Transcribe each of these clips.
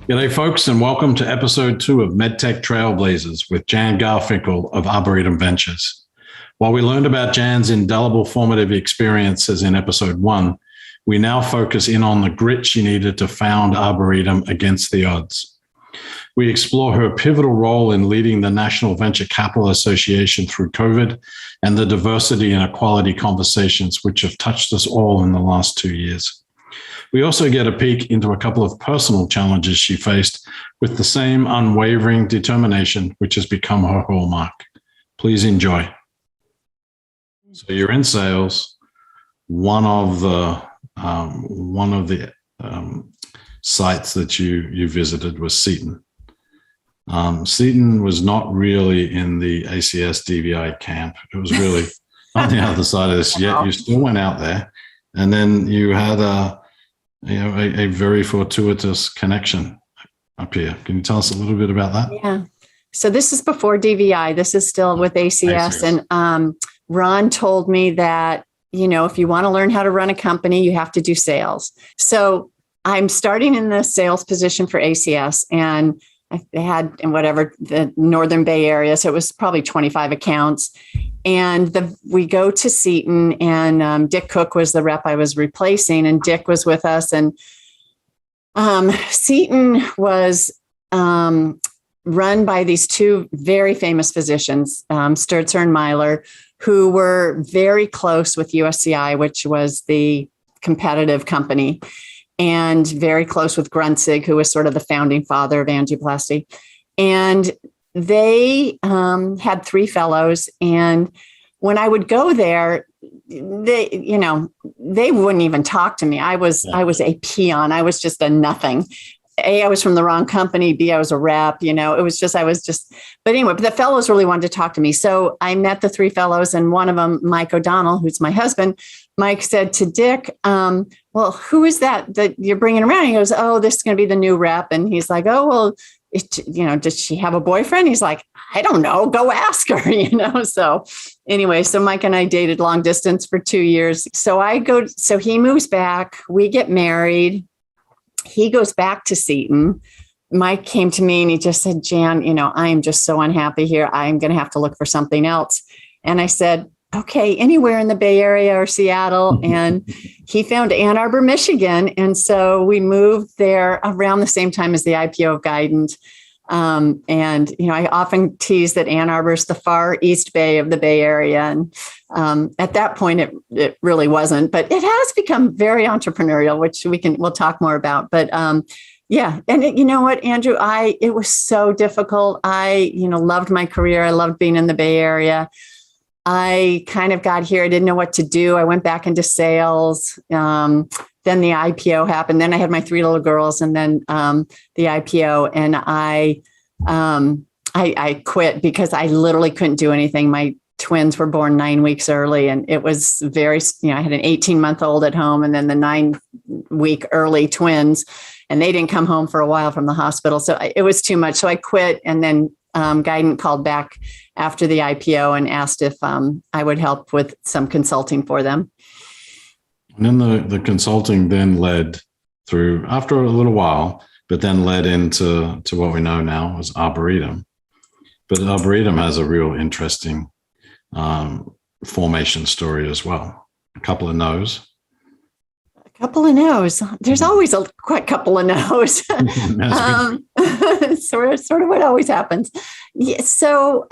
G'day, folks, and welcome to episode 2 of Medtech Trailblazers with Jan Garfinkle of Arboretum Ventures. While we learned about Jan's indelible formative experiences in episode 1, we now focus in on the grit she needed to found Arboretum against the odds. We explore her pivotal role in leading the National Venture Capital Association through COVID and the diversity and equality conversations which have touched us all in the last 2 years. We also get a peek into a couple of personal challenges she faced with the same unwavering determination which has become her hallmark. Please enjoy. So you're in sales. One of the sites that you visited was Seton. Seton was not really in the ACS DVI camp. It was really on the other side of this. Yet you still went out there, and then you had a very fortuitous connection up here. Can you tell us a little bit about that? Yeah. So this is before DVI. This is still with ACS. And Ron told me that, if you want to learn how to run a company, you have to do sales. So I'm starting in the sales position for ACS, and I had the Northern Bay area. So it was probably 25 accounts. And we go to Seton, and Dick Cook was the rep I was replacing, and Dick was with us. And Seton was run by these two very famous physicians, Sturzer and Myler, who were very close with USCI, which was the competitive company, and very close with Grunsig, who was sort of the founding father of angioplasty. And they had 3 fellows. And when I would go there, they wouldn't even talk to me. I was a peon. I was just a nothing. A, I was from the wrong company. B, I was a rep. But anyway, the fellows really wanted to talk to me. So I met the 3 fellows, and one of them, Mike O'Donnell, who's my husband. Mike said to Dick, well, who is that you're bringing around? He goes, oh, this is going to be the new rep. And he's like, oh, well, does she have a boyfriend? He's like, I don't know. Go ask her, So anyway, so Mike and I dated long distance for 2 years. So he moves back. We get married. He goes back to Seton. Mike came to me and he just said, Jan, I am just so unhappy here. I'm going to have to look for something else. And I said, okay, anywhere in the Bay Area or Seattle. And he found Ann Arbor, Michigan. And so we moved there around the same time as the IPO of Guidant. I often tease that Ann Arbor is the far East Bay of the Bay Area. And at that point, it really wasn't, but it has become very entrepreneurial, which we'll talk more about. But yeah. And you know what, Andrew, it was so difficult. I loved my career. I loved being in the Bay Area. I kind of got here. I didn't know what to do. I went back into sales. Then the IPO happened. Then I had my 3 little girls, and then the IPO, and I quit because I literally couldn't do anything. My twins were born 9 weeks early, and it was very, I had an 18-month-old at home, and then the 9-week early twins, and they didn't come home for a while from the hospital. So it was too much. So I quit, and then Guidant called back after the IPO and asked if I would help with some consulting for them. And then the consulting then led through, after a little while, but then led into what we know now as Arboretum. But Arboretum has a real interesting formation story as well. A couple of no's. There's always quite couple of no's. Sort of what always happens. Yeah, so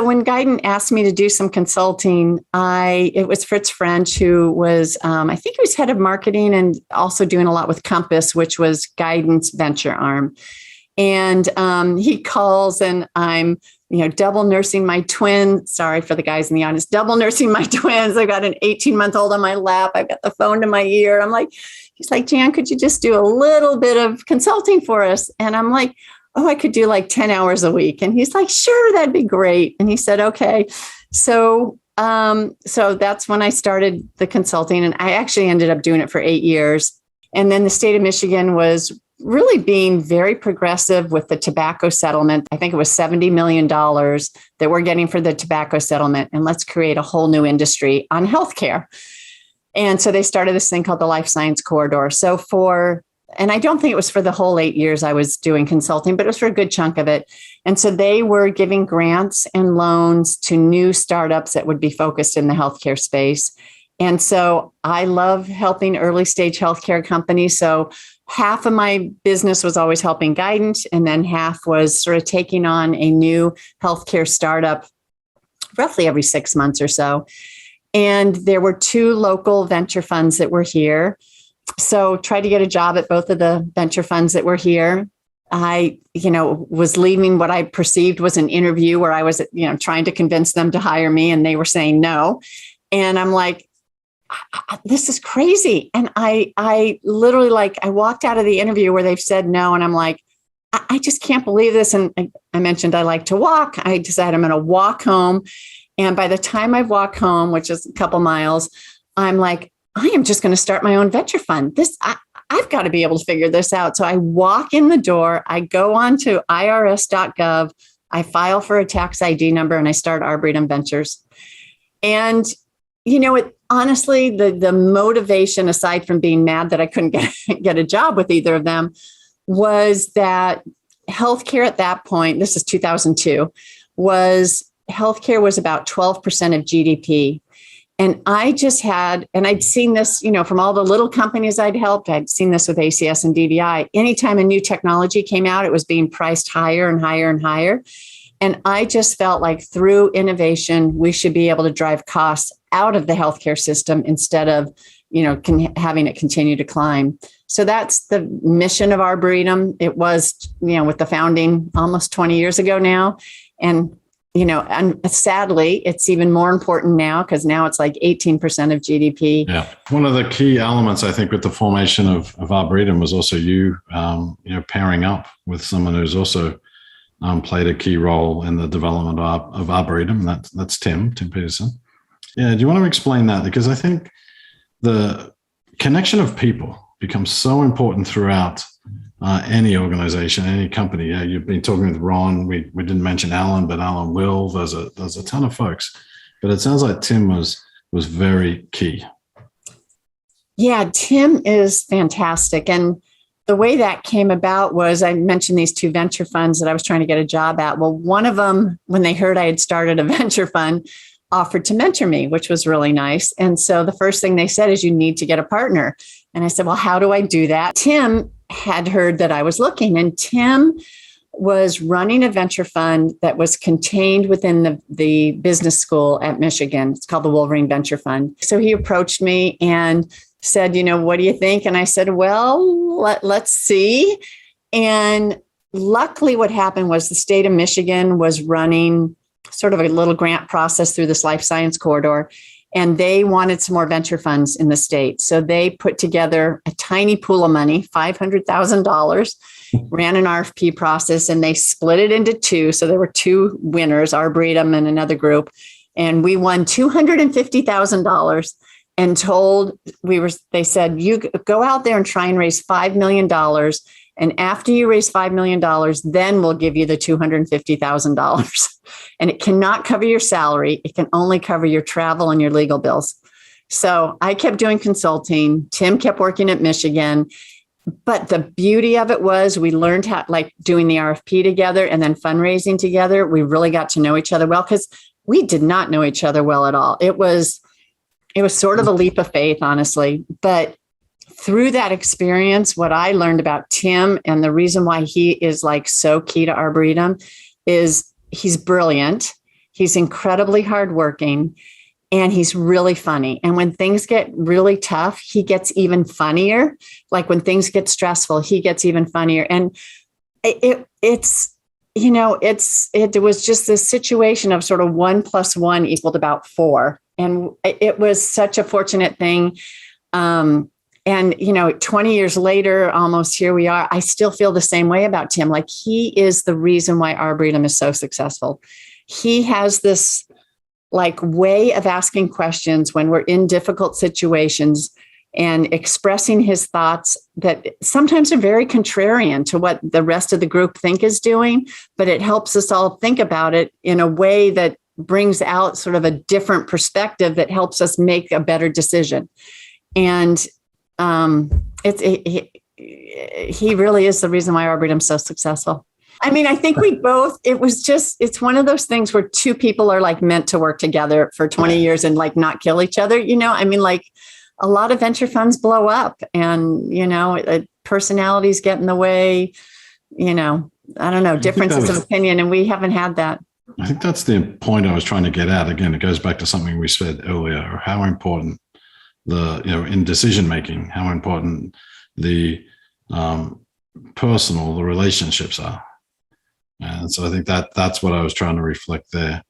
when Guidant asked me to do some consulting, it was Fritz French, who was, I think he was head of marketing and also doing a lot with Compass, which was Guidant's venture arm. And he calls, and I'm, double nursing my twins. Sorry for the guys in the audience, double nursing my twins. I've got an 18-month-old on my lap. I've got the phone to my ear. He's like, Jan, could you just do a little bit of consulting for us? And I'm like, oh, I could do like 10 hours a week. And he's like, sure, that'd be great. And he said, okay. So that's when I started the consulting, and I actually ended up doing it for 8 years. And then the state of Michigan was really being very progressive with the tobacco settlement. I think it was $70 million that we're getting for the tobacco settlement. And let's create a whole new industry on healthcare. And so they started this thing called the Life Science Corridor. So for and I don't think it was for the whole 8 years I was doing consulting, but it was for a good chunk of it. And so they were giving grants and loans to new startups that would be focused in the healthcare space. And so I love helping early stage healthcare companies. So half of my business was always helping Guidant, and then half was sort of taking on a new healthcare startup roughly every 6 months or so. And there were 2 local venture funds that were here. So tried to get a job at both of the venture funds that were here. I, was leaving what I perceived was an interview where I was, trying to convince them to hire me, and they were saying no. And I'm like, this is crazy. And I literally I walked out of the interview where they've said no. And I'm like, I just can't believe this. And I mentioned I like to walk. I decided I'm going to walk home. And by the time I walk home, which is a couple miles, I'm like, I am just going to start my own venture fund. I've got to be able to figure this out. So I walk in the door, I go on to irs.gov, I file for a tax ID number, and I start Arboretum Ventures. And, honestly, the motivation, aside from being mad that I couldn't get a job with either of them, was that healthcare at that point, this is 2002, healthcare was about 12% of GDP. And I just and I'd seen this, from all the little companies I'd helped. I'd seen this with ACS and DVI. Anytime a new technology came out, it was being priced higher and higher and higher. And I just felt like through innovation, we should be able to drive costs out of the healthcare system instead of, having it continue to climb. So that's the mission of Arboretum. It was, with the founding almost 20 years ago now. And and sadly, it's even more important now because now it's like 18% of GDP. Yeah. One of the key elements, I think, with the formation of Arboretum was also you pairing up with someone who's also played a key role in the development of Arboretum. That's Tim Peterson. Yeah. Do you want to explain that? Because I think the connection of people becomes so important throughout any organization, any company. Yeah, you've been talking with Ron. We didn't mention Alan, but Alan will. There's a ton of folks, but it sounds like Tim was very key. Yeah, Tim is fantastic. And the way that came about was I mentioned these 2 venture funds that I was trying to get a job at. Well, one of them, when they heard I had started a venture fund, offered to mentor me, which was really nice. And so the first thing they said is you need to get a partner. And I said, well, how do I do that? Tim had heard that I was looking, and Tim was running a venture fund that was contained within the business school at Michigan. It's called the Wolverine Venture Fund. So he approached me and said, what do you think? And I said, well, let's see. And luckily what happened was the state of Michigan was running sort of a little grant process through this life science corridor. And they wanted some more venture funds in the state. So they put together a tiny pool of money, $500,000, ran an RFP process, and they split it into 2. So there were 2 winners, Arboretum and another group. And we won $250,000 and they said, you go out there and try and raise $5 million. And after you raise $5 million, then we'll give you the $250,000. And it cannot cover your salary. It can only cover your travel and your legal bills. So I kept doing consulting. Tim kept working at Michigan. But the beauty of it was we learned how, doing the RFP together and then fundraising together. We really got to know each other well because we did not know each other well at all. It was sort of a leap of faith, honestly. But through that experience, what I learned about Tim and the reason why he is so key to Arboretum is he's brilliant. He's incredibly hardworking, and he's really funny. And when things get really tough, he gets even funnier. Like when things get stressful, he gets even funnier. And it was just this situation of sort of 1 + 1 equaled about 4. And it was such a fortunate thing. And, 20 years later, almost here we are, I still feel the same way about Tim. He is the reason why Arboretum is so successful. He has this way of asking questions when we're in difficult situations and expressing his thoughts that sometimes are very contrarian to what the rest of the group think is doing, but it helps us all think about it in a way that brings out sort of a different perspective that helps us make a better decision. And he really is the reason why Arboretum's so successful. I mean, I think it's one of those things where two people are like meant to work together for 20 years and like not kill each other. I mean, like a lot of venture funds blow up and, personalities get in the way, I don't know, differences of opinion. And we haven't had that. I think that's the point I was trying to get at. Again, it goes back to something we said earlier, or how important in decision-making, how important the the relationships are. And so I think that's what I was trying to reflect there.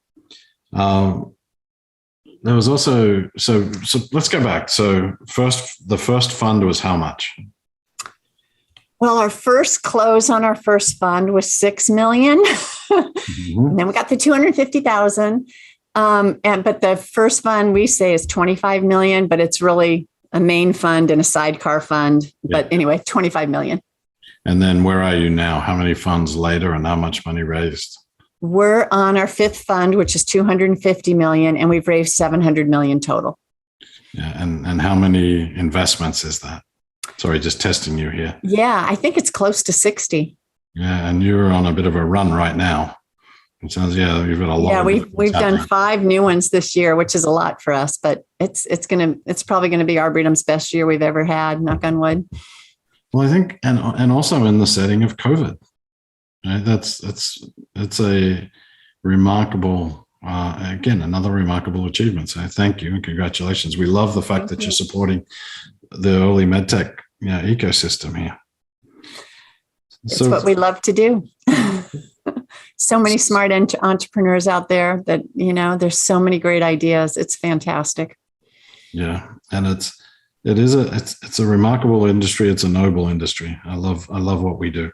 There was also, so let's go back. So the first fund was how much? Well, our first close on our first fund was $6 million. Mm-hmm. And then we got the 250,000. But the first fund we say is 25 million, but it's really a main fund and a sidecar fund. Yeah. But anyway, 25 million. And then where are you now? How many funds later and how much money raised? We're on our fifth fund, which is 250 million, and we've raised 700 million total. Yeah. And how many investments is that? Sorry, just testing you here. Yeah, I think it's close to 60. Yeah. And you're on a bit of a run right now. It sounds, you've got a lot. Yeah, we've done 5 new ones this year, which is a lot for us, but it's probably going to be Arboretum's best year we've ever had, knock on wood. Well, I think, and also in the setting of COVID, right? It's a remarkable, again, another remarkable achievement. So thank you and congratulations. We love the fact that you're supporting the early medtech ecosystem here. It's what we love to do. So many smart entrepreneurs out there that, there's so many great ideas. It's fantastic. Yeah. And it's a remarkable industry. It's a noble industry. I love what we do.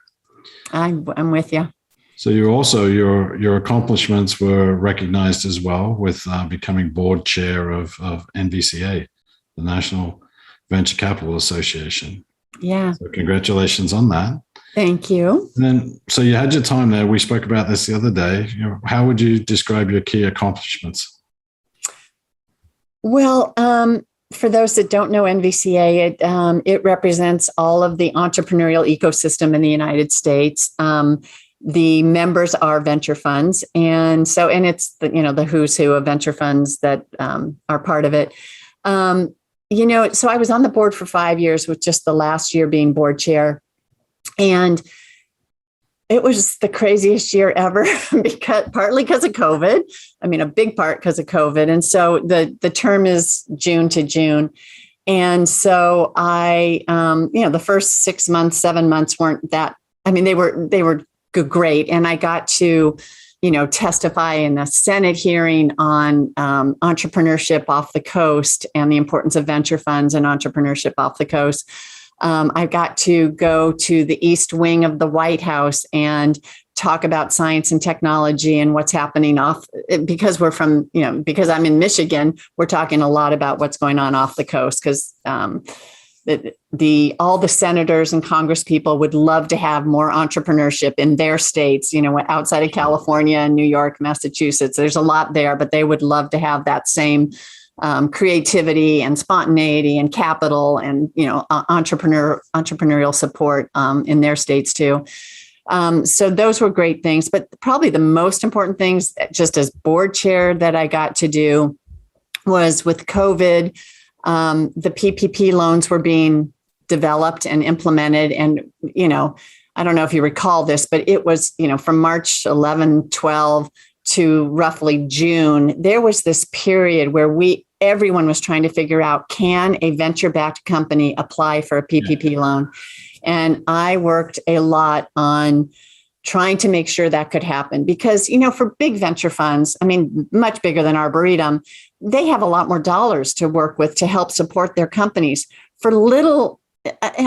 I'm with you. So your accomplishments were recognized as well with becoming board chair of NVCA, the National Venture Capital Association. Yeah. So congratulations on that. Thank you. And then, so you had your time there. We spoke about this the other day. How would you describe your key accomplishments? Well, for those that don't know NVCA, it represents all of the entrepreneurial ecosystem in the United States. The members are venture funds. And it's the who's who of venture funds that are part of it. So I was on the board for 5 years, with just the last year being board chair. And it was the craziest year ever, partly because of COVID. I mean, a big part because of COVID. And so the term is June to June. And so I, the first 6 months, 7 months weren't that, I mean, they were great. And I got to, testify in a Senate hearing on entrepreneurship off the coast and the importance of venture funds and entrepreneurship off the coast. I got to go to the East Wing of the White House and talk about science and technology and what's happening because because I'm in Michigan, we're talking a lot about what's going on off the coast because all the senators and Congress people would love to have more entrepreneurship in their states, outside of California and New York, Massachusetts. There's a lot there, but they would love to have that same creativity and spontaneity and capital and, entrepreneurial support in their states too. So those were great things, but probably the most important things just as board chair that I got to do was with COVID, the PPP loans were being developed and implemented. And, I don't know if you recall this, but it was, from March 11, 12 to roughly June, there was this period where everyone was trying to figure out, can a venture-backed company apply for a PPP loan? And I worked a lot on trying to make sure that could happen because, for big venture funds, I mean, much bigger than Arboretum, they have a lot more dollars to work with to help support their companies. For little,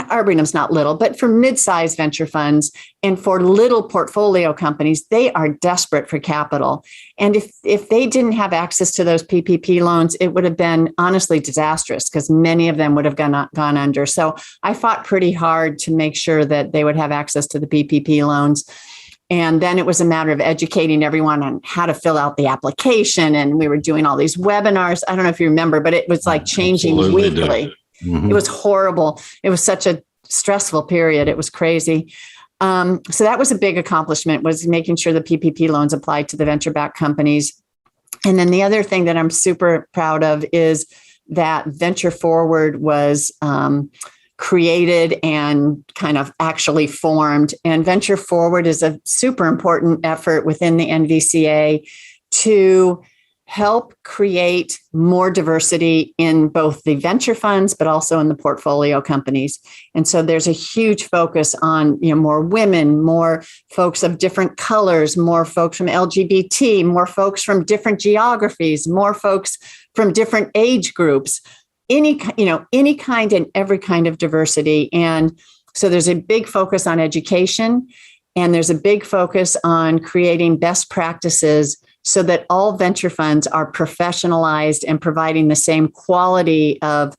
Arboretum's not little, but for mid-sized venture funds and for little portfolio companies, they are desperate for capital. And if they didn't have access to those PPP loans, it would have been honestly disastrous because many of them would have gone under. So I fought pretty hard to make sure that they would have access to the PPP loans. And then it was a matter of educating everyone on how to fill out the application. And we were doing all these webinars. I don't know if you remember, but it was like changing weekly. Mm-hmm. It was horrible. It was such a stressful period. It was crazy. So that was a big accomplishment, was making sure the PPP loans applied to the venture-backed companies. And then the other thing that I'm super proud of is that Venture Forward was created and kind of actually formed. And Venture Forward is a super important effort within the NVCA to help create more diversity in both the venture funds, but also in the portfolio companies. And so there's a huge focus on, more women, more folks of different colors, more folks from LGBT, more folks from different geographies, more folks from different age groups, any kind and every kind of diversity. And so there's a big focus on education, and there's a big focus on creating best practices so that all venture funds are professionalized and providing the same quality of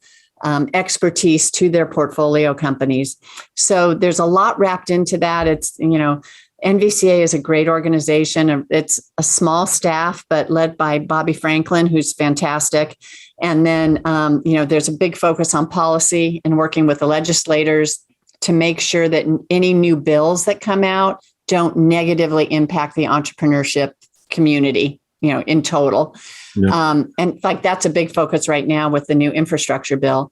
expertise to their portfolio companies. So there's a lot wrapped into that. It's, NVCA is a great organization. It's a small staff, but led by Bobby Franklin, who's fantastic. And then, there's a big focus on policy and working with the legislators to make sure that any new bills that come out don't negatively impact the entrepreneurship community, in total. Yeah. And that's a big focus right now with the new infrastructure bill.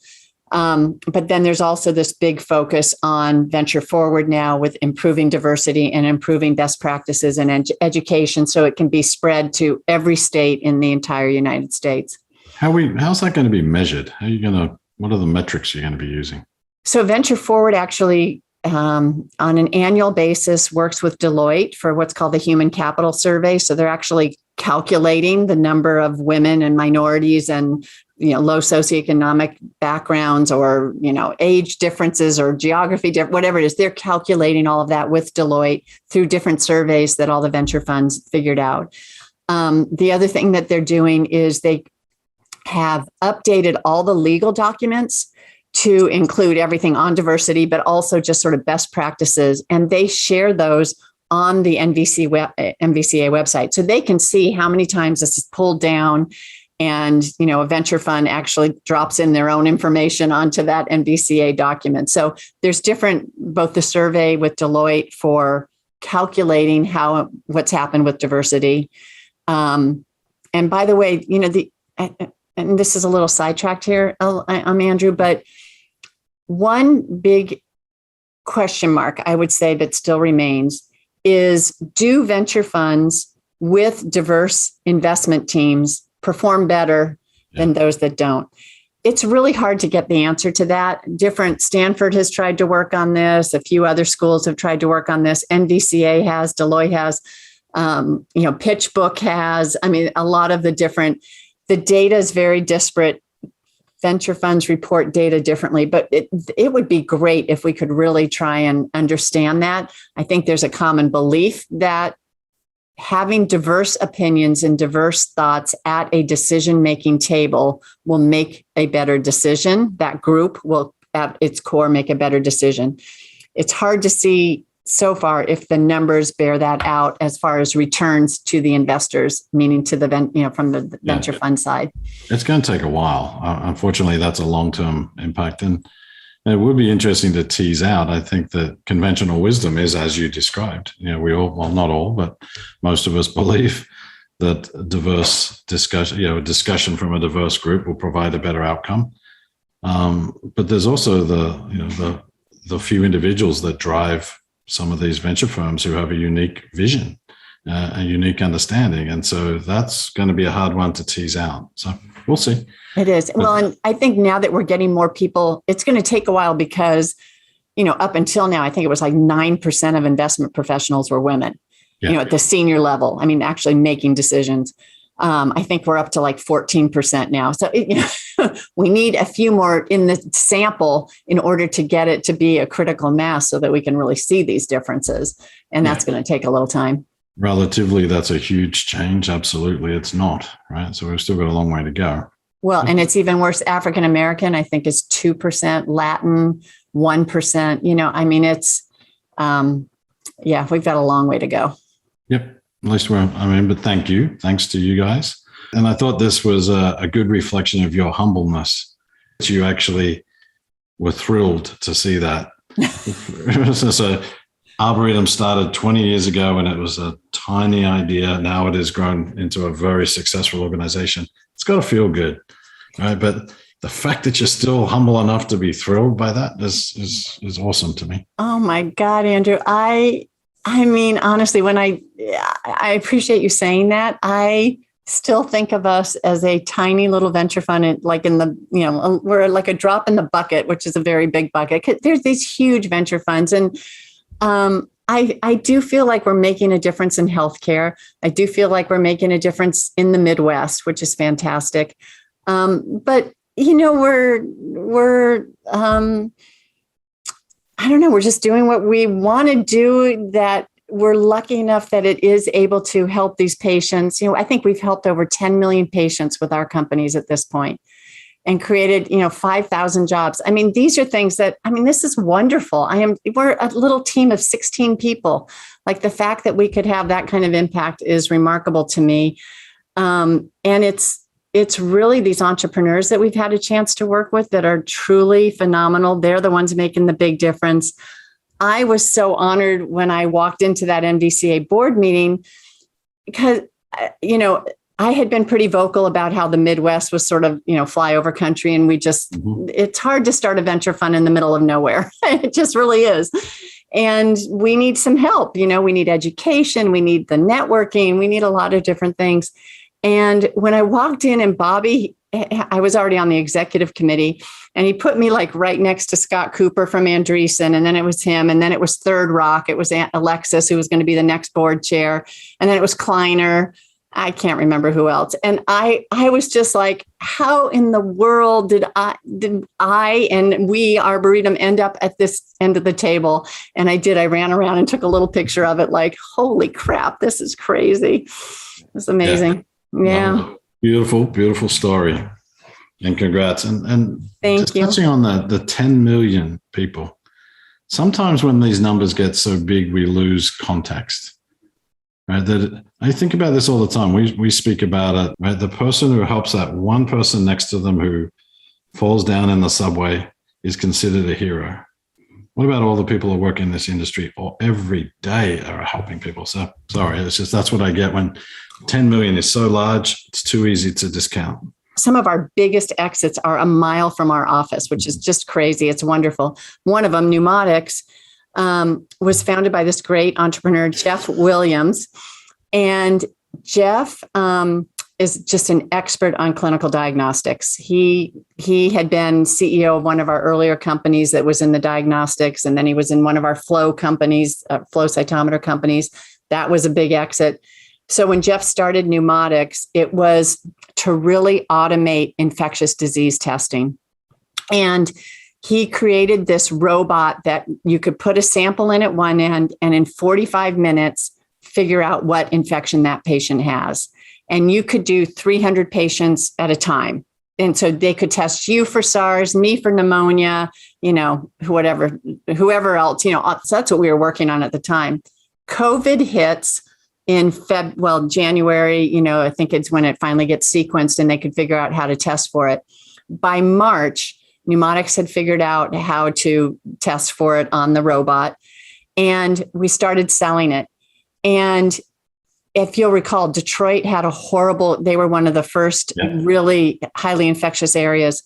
But then there's also this big focus on Venture Forward now with improving diversity and improving best practices in education so it can be spread to every state in the entire United States. How's that going to be measured? What are the metrics you're going to be using? So Venture Forward actually on an annual basis works with Deloitte for what's called the Human Capital Survey. So they're actually calculating the number of women and minorities and low socioeconomic backgrounds or age differences or geography, whatever it is. They're calculating all of that with Deloitte through different surveys that all the venture funds figured out. The other thing that they're doing is they have updated all the legal documents to include everything on diversity, but also just sort of best practices. And they share those on the NVCA website. So they can see how many times this is pulled down and, a venture fund actually drops in their own information onto that NVCA document. So there's both the survey with Deloitte for calculating what's happened with diversity. And by the way, and this is a little sidetracked here, I'm Andrew, but one big question mark I would say that still remains is, do venture funds with diverse investment teams perform better than those that don't? It's really hard to get the answer to that. Stanford has tried to work on this. A few other schools have tried to work on this. NVCA has, Deloitte has, PitchBook has. A lot of the data is very disparate. Venture funds report data differently, but it would be great if we could really try and understand that. I think there's a common belief that having diverse opinions and diverse thoughts at a decision-making table will make a better decision. That group will, at its core, make a better decision. It's hard to see so far if the numbers bear that out as far as returns to the investors, meaning to the from the venture fund side. It's going to take a while. Unfortunately, that's a long-term impact, and it would be interesting to tease out. I think that conventional wisdom is, as you described. We all, well, not all, but most of us believe that diverse discussion, a discussion from a diverse group will provide a better outcome. But there's also the few individuals that drive some of these venture firms who have a unique vision, a unique understanding. And so that's going to be a hard one to tease out. So we'll see. It is. Well, and I think now that we're getting more people, it's going to take a while because, up until now, I think it was like 9% of investment professionals were women, at the senior level. Actually making decisions. I think we're up to like 14% now. So we need a few more in the sample in order to get it to be a critical mass so that we can really see these differences. And that's going to take a little time. Relatively, that's a huge change. Absolutely. It's not, right? So we've still got a long way to go. Well, and it's even worse. African American, I think, is 2%, Latin, 1%. It's, we've got a long way to go. Yep. At least but thank you. Thanks to you guys. And I thought this was a good reflection of your humbleness. You actually were thrilled to see that So Arboretum started 20 years ago and it was a tiny idea. Now it has grown into a very successful organization. It's got to feel good, right? But the fact that you're still humble enough to be thrilled by that is awesome to me. Oh my God, Andrew. I mean, honestly, when I appreciate you saying that. I still think of us as a tiny little venture fund, like in the, we're like a drop in the bucket, which is a very big bucket. There's these huge venture funds. And I do feel like we're making a difference in healthcare. I do feel like we're making a difference in the Midwest, which is fantastic. But we're I don't know, we're just doing what we want to do, that we're lucky enough that it is able to help these patients. I think we've helped over 10 million patients with our companies at this point and created, 5,000 jobs. I mean, these are things that, this is wonderful. We're a little team of 16 people. Like, the fact that we could have that kind of impact is remarkable to me. And it's really these entrepreneurs that we've had a chance to work with that are truly phenomenal. They're the ones making the big difference. I was so honored when I walked into that NVCA board meeting because, I had been pretty vocal about how the Midwest was sort of, flyover country. And it's hard to start a venture fund in the middle of nowhere. It just really is. And we need some help. We need education. We need the networking. We need a lot of different things. And when I walked in, and Bobby, I was already on the executive committee, and he put me like right next to Scott Cooper from Andreessen. And then it was him. And then it was Third Rock. It was Aunt Alexis, who was going to be the next board chair. And then it was Kleiner. I can't remember who else. And I was just like, how in the world did I and we Arboretum end up at this end of the table? And I did. I ran around and took a little picture of it, like, holy crap, this is crazy. It was amazing. Yeah. Well, beautiful story. And congrats. And thank you. Touching on the 10 million people, sometimes when these numbers get so big, we lose context. Right? That I think about this all the time. We speak about it, right? The person who helps that one person next to them who falls down in the subway is considered a hero. What about all the people who work in this industry or every day are helping people? So sorry, that's what I get when 10 million is so large, it's too easy to discount. Some of our biggest exits are a mile from our office, which is just crazy. It's wonderful. One of them, Mnemonic, was founded by this great entrepreneur, Jeff Williams. And Jeff is just an expert on clinical diagnostics. He had been CEO of one of our earlier companies that was in the diagnostics. And then he was in one of our flow companies, flow cytometer companies. That was a big exit. So when Jeff started Mnemonic, it was to really automate infectious disease testing. And he created this robot that you could put a sample in at one end and in 45 minutes figure out what infection that patient has. And you could do 300 patients at a time. And so they could test you for SARS, me for pneumonia, whoever else, so that's what we were working on at the time. COVID hits in January, I think it's when it finally gets sequenced and they could figure out how to test for it. By March, Mnemonic had figured out how to test for it on the robot, and we started selling it. And if you'll recall, Detroit had they were one of the first really highly infectious areas.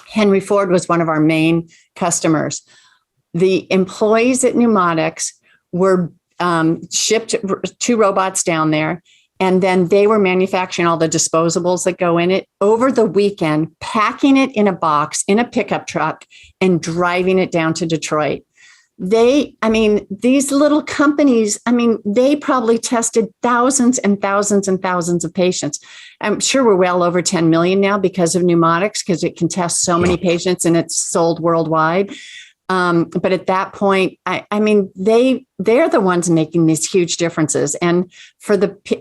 Henry Ford was one of our main customers. The employees at Mnemonic were shipped 2 robots down there. And then they were manufacturing all the disposables that go in it over the weekend, packing it in a box in a pickup truck and driving it down to Detroit. These little companies, they probably tested thousands and thousands and thousands of patients. I'm sure we're well over 10 million now because of Mnemonic, because it can test so many patients and it's sold worldwide. But at that point, they're the ones making these huge differences. And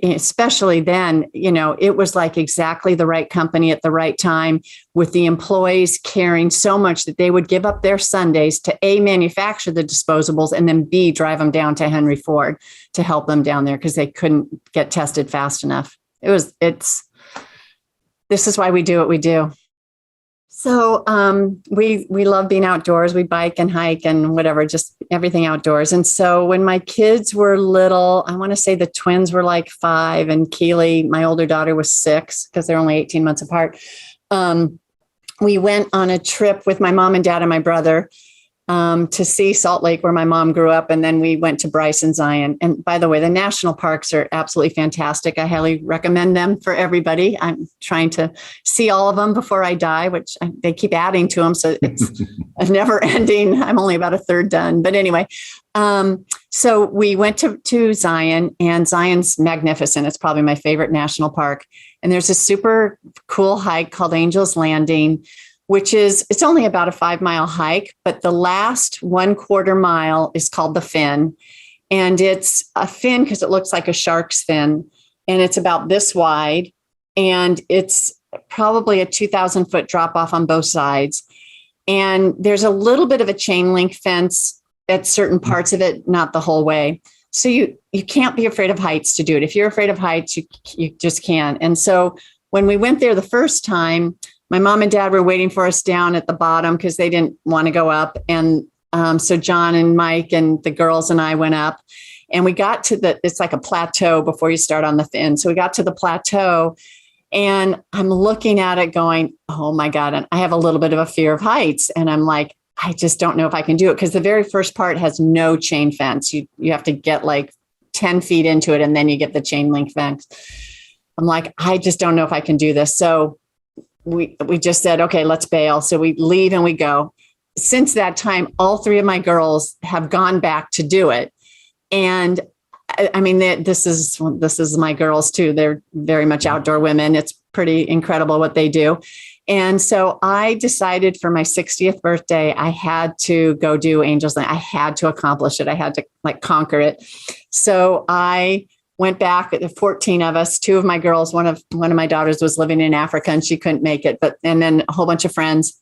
especially then, it was like exactly the right company at the right time, with the employees caring so much that they would give up their Sundays to A, manufacture the disposables, and then B, drive them down to Henry Ford to help them down there because they couldn't get tested fast enough. This is why we do what we do. So we love being outdoors. We bike and hike and whatever, just everything outdoors. And so when my kids were little, I want to say the twins were like 5 and Keely, my older daughter, was 6 because they're only 18 months apart. We went on a trip with my mom and dad and my brother to see Salt Lake, where my mom grew up. And then we went to Bryce and Zion. And by the way, the national parks are absolutely fantastic. I highly recommend them for everybody. I'm trying to see all of them before I die, which they keep adding to them. So it's a never ending. I'm only about a third done. But anyway, so we went to Zion, and Zion's magnificent. It's probably my favorite national park. And there's a super cool hike called Angel's Landing, which is, it's only about a 5-mile hike, but the last 1/4 mile is called the fin. And it's a fin because it looks like a shark's fin. And it's about this wide. And it's probably a 2,000-foot drop off on both sides. And there's a little bit of a chain link fence at certain parts of it, not the whole way. So you can't be afraid of heights to do it. If you're afraid of heights, you just can't. And so when we went there the first time, my mom and dad were waiting for us down at the bottom because they didn't want to go up. And so John and Mike and the girls and I went up, and we got to it's like a plateau before you start on the fin. So we got to the plateau, and I'm looking at it going, oh my God. And I have a little bit of a fear of heights. And I'm like, I just don't know if I can do it, because the very first part has no chain fence. You have to get like 10 feet into it, and then you get the chain link fence. I'm like, I just don't know if I can do this. So we just said, okay, let's bail. So we leave and we go. Since that time, all 3 of my girls have gone back to do it. And I mean, this is my girls too. They're very much outdoor women. It's pretty incredible what they do. And so I decided for my 60th birthday, I had to go do Angel's Land. I had to accomplish it. I had to conquer it. So I went back, the 14 of us, 2 of my girls, one of my daughters was living in Africa and she couldn't make it, and then a whole bunch of friends.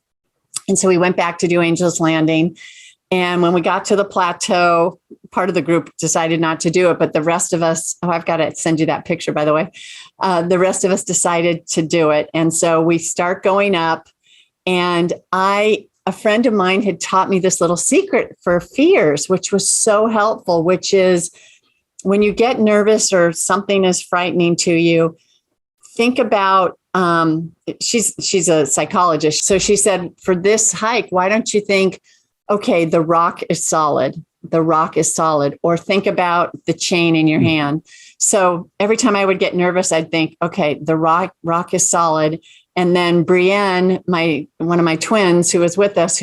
And so we went back to do Angel's Landing. And when we got to the plateau, part of the group decided not to do it, but the rest of us, I've got to send you that picture, by the way. The rest of us decided to do it. And so we start going up, and a friend of mine had taught me this little secret for fears, which was so helpful, which is, when you get nervous or something is frightening to you, think about, she's a psychologist. So she said, for this hike, why don't you think, okay, the rock is solid. The rock is solid. Or think about the chain in your hand. So every time I would get nervous, I'd think, okay, the rock is solid. And then Brienne, one of my twins who was with us,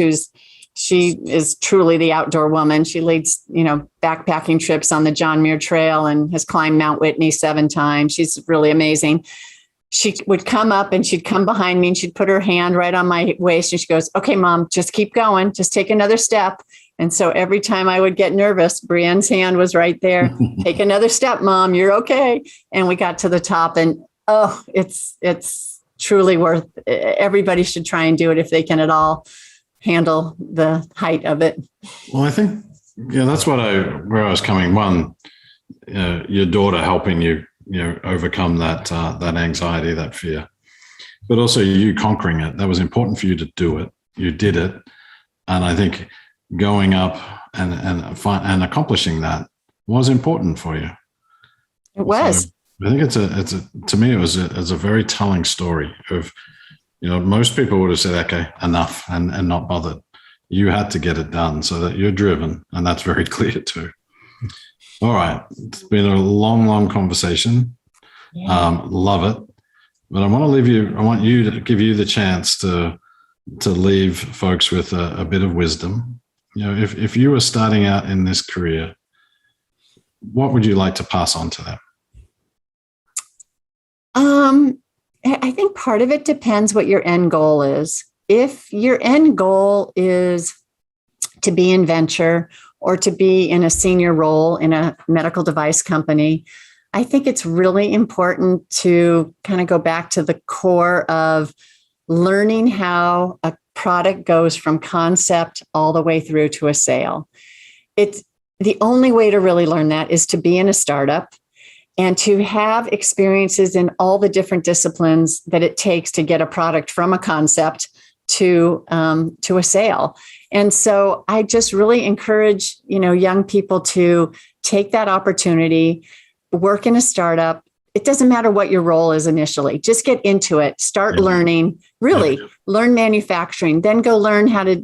she is truly the outdoor woman. She leads, backpacking trips on the John Muir Trail and has climbed Mount Whitney 7 times. She's really amazing. She would come up and she'd come behind me and she'd put her hand right on my waist. And she goes, okay, Mom, just keep going. Just take another step. And so every time I would get nervous, Brienne's hand was right there. Take another step, Mom, you're okay. And we got to the top, and it's truly worth, everybody should try and do it if they can at all handle the height of it. Well, I think, that's where I was coming. One, your daughter helping you, overcome that anxiety, that fear, but also you conquering it. That was important for you to do it. You did it. And I think going up and accomplishing that was important for you. It was. So I think to me, it was a very telling story of, most people would have said, okay, enough, and not bothered. You had to get it done, so that you're driven, and that's very clear too. All right. It's been a long, long conversation. Yeah. Love it. But I want you to give you the chance to leave folks with a bit of wisdom. If you were starting out in this career, what would you like to pass on to them? I think part of it depends what your end goal is. If your end goal is to be in venture or to be in a senior role in a medical device company, I think it's really important to kind of go back to the core of learning how a product goes from concept all the way through to a sale. It's the only way to really learn that is to be in a startup and to have experiences in all the different disciplines that it takes to get a product from a concept to a sale. And so I just really encourage, young people to take that opportunity, work in a startup. It doesn't matter what your role is initially, just get into it, start learning, really learn manufacturing, then go learn how to,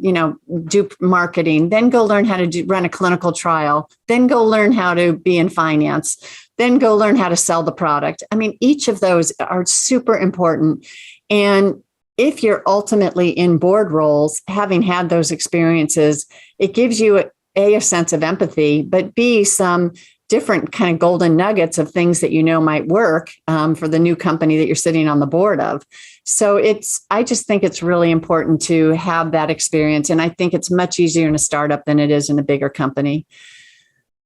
do marketing, then go learn how to run a clinical trial, then go learn how to be in finance, then go learn how to sell the product. I mean, each of those are super important. And if you're ultimately in board roles, having had those experiences, it gives you a sense of empathy, but B, some different kind of golden nuggets of things that might work for the new company that you're sitting on the board of. So I just think it's really important to have that experience. And I think it's much easier in a startup than it is in a bigger company.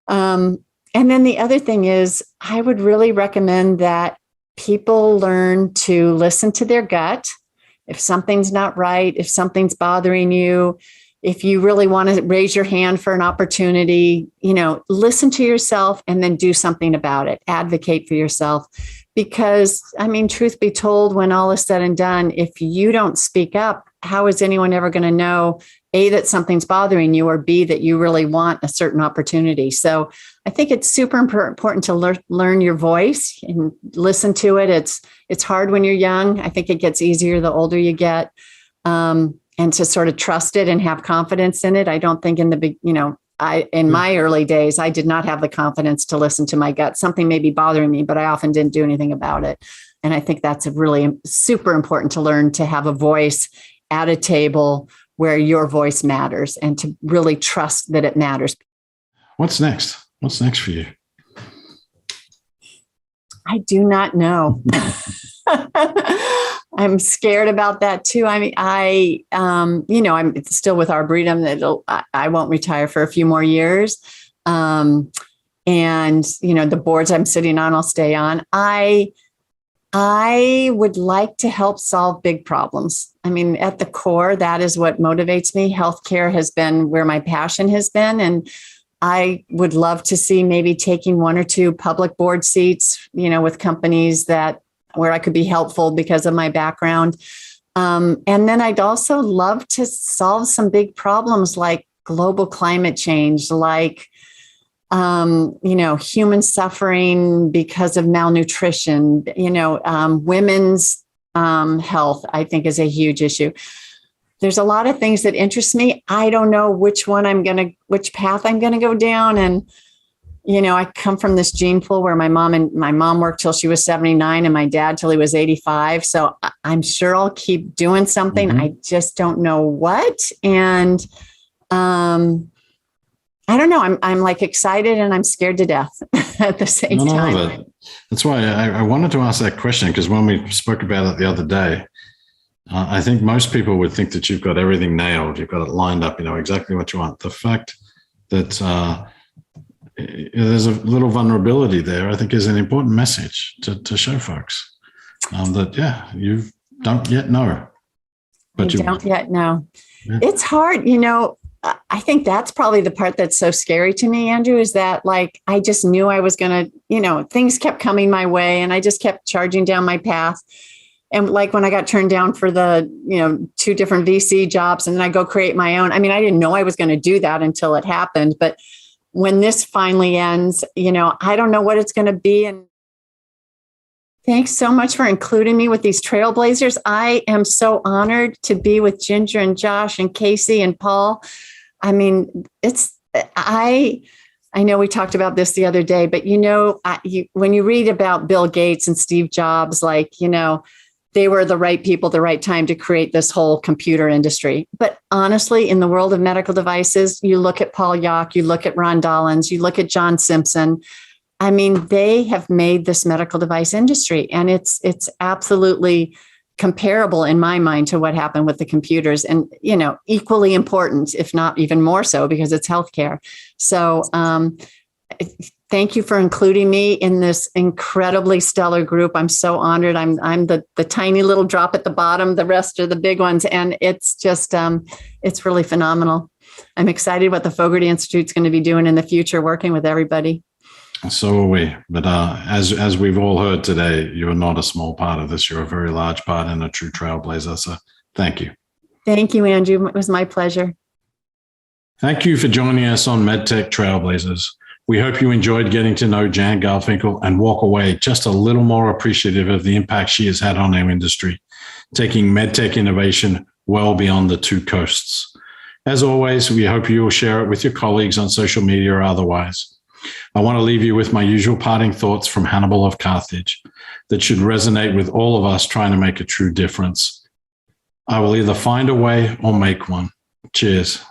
And then the other thing is, I would really recommend that people learn to listen to their gut. If something's not right, if something's bothering you, if you really want to raise your hand for an opportunity, listen to yourself and then do something about it. Advocate for yourself. Because, truth be told, when all is said and done, if you don't speak up, how is anyone ever going to know, A, that something's bothering you, or B, that you really want a certain opportunity? So I think it's super important to learn your voice and listen to it. It's hard when you're young. I think it gets easier the older you get. And to sort of trust it and have confidence in it. I don't think in the big, in my early days, I did not have the confidence to listen to my gut. Something may be bothering me, but I often didn't do anything about it. And I think that's really super important to learn to have a voice at a table where your voice matters and to really trust that it matters. What's next? What's next for you? I do not know. I'm scared about that too. I'm still with Arboretum. I won't retire for a few more years. And, the boards I'm sitting on, I'll stay on. I would like to help solve big problems. At the core, that is what motivates me. Healthcare has been where my passion has been. And I would love to see maybe taking one or two public board seats, with companies where I could be helpful because of my background. And then I'd also love to solve some big problems like global climate change, like, human suffering because of malnutrition, women's health, I think is a huge issue. There's a lot of things that interest me. I don't know which path I'm going to go down. And, I come from this gene pool where my mom worked till she was 79 and my dad till he was 85. So I'm sure I'll keep doing something. Mm-hmm. I just don't know what. And, I don't know. I'm like excited and I'm scared to death at the same time. That's why I wanted to ask that question, because when we spoke about it the other day, I think most people would think that you've got everything nailed. You've got it lined up, exactly what you want. The fact that there's a little vulnerability there, I think, is an important message to show folks that, you don't yet know. But you don't yet know. Yeah. It's hard, I think that's probably the part that's so scary to me, Andrew, is that I just knew I was going to, things kept coming my way and I just kept charging down my path. And when I got turned down for the, 2 different VC jobs and then I go create my own, I didn't know I was going to do that until it happened. But when this finally ends, I don't know what it's going to be. And thanks so much for including me with these trailblazers. I am so honored to be with Ginger and Josh and Casey and Paul. I know we talked about this the other day, but when you read about Bill Gates and Steve Jobs, they were the right people, the right time to create this whole computer industry. But honestly, in the world of medical devices, you look at Paul Yock, you look at Ron Dollins, you look at John Simpson. They have made this medical device industry, and it's absolutely comparable in my mind to what happened with the computers, and equally important, if not even more so, because it's healthcare. So thank you for including me in this incredibly stellar group. I'm so honored. I'm the tiny little drop at the bottom. The rest are the big ones, and it's just it's really phenomenal. I'm excited what the Fogarty Institute's going to be doing in the future, working with everybody. So are we. But as we've all heard today, you're not a small part of this. You're a very large part and a true trailblazer. So thank you. Thank you, Andrew. It was my pleasure. Thank you for joining us on Medtech Trailblazers. We hope you enjoyed getting to know Jan Garfinkle and walk away just a little more appreciative of the impact she has had on our industry, taking medtech innovation well beyond the two coasts. As always, we hope you will share it with your colleagues on social media or otherwise. I want to leave you with my usual parting thoughts from Hannibal of Carthage that should resonate with all of us trying to make a true difference. I will either find a way or make one. Cheers.